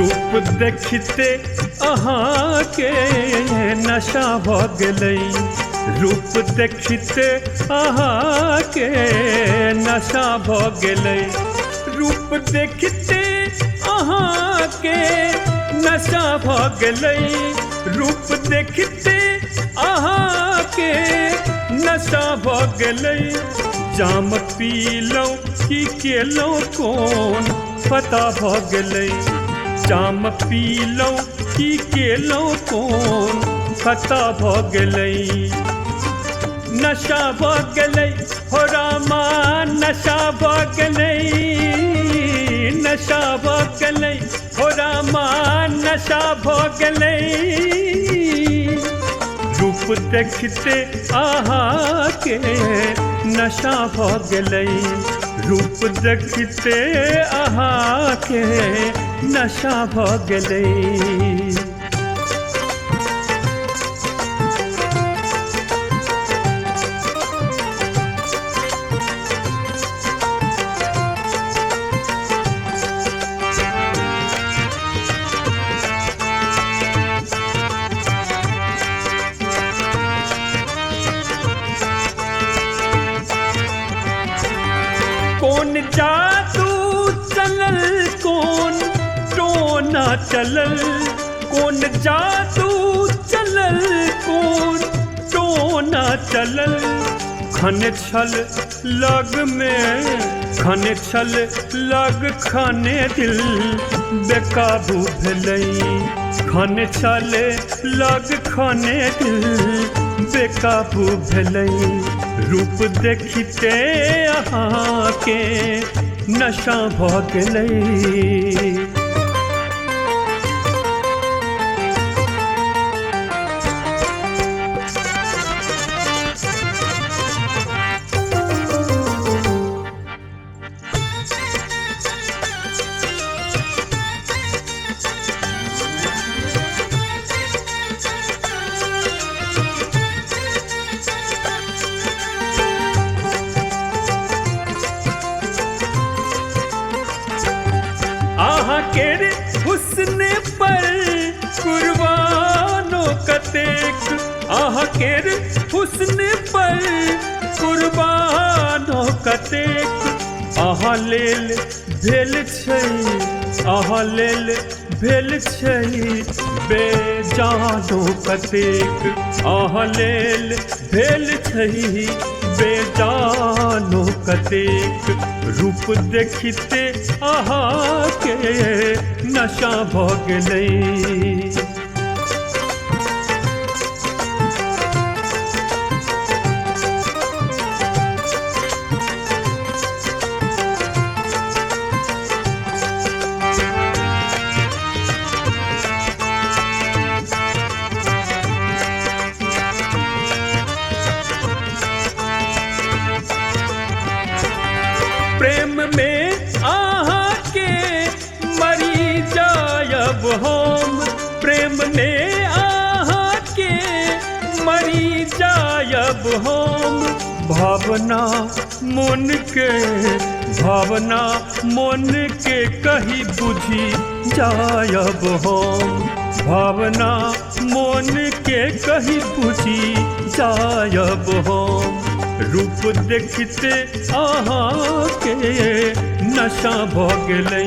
रूप देखते अहाँ के नशा भ गेलै रूप देखते अहाँ के नशा भ गेलै रूप देखते अहाँ के नशा भ गेलै रूप देखते अहाँ के नशा भ गेलै जाम पीलौं की केलौं कोन पता भ गेलै जाम पीलौं की केलौं कोन पता भ गेलै नशा भ गेलै हो रामा नशा भ गेलै नशा भ गेलै हो रामा नशा भ गेलै रूप देखते अहाँ के नशा भ गेलै रूप देखते अहाँ के नशा भ गेलै कौन जादू चलल कौन टोना चलल कौन जादू चलल कौन टोना चलल खन छल लग में खन छल लग खाने दिल बेकाबू भेलै खन छल लग खाने दिल बेकाबू भेलै रूप देखते अहाँ के नशा भ गेलै केरे हुस्न पर कुर्बानो कतेक आह केरे हुस्न पर कुर्बानो कतेक आह लेल भेल छै आह लेल भेल छै बेजानो कतेक आह लेल भेल छै बेजानो कतेक रूप देखते अहाँ के नशा भ गेलै प्रेम में आहाँ के मरी जायब हम प्रेम में आहाँ के मरी जायब हम भावना मन के कही बुझी जायब हम भावना मन के कही बुझी जायब हम रूप देखते अहाँ के नशा भ गेलै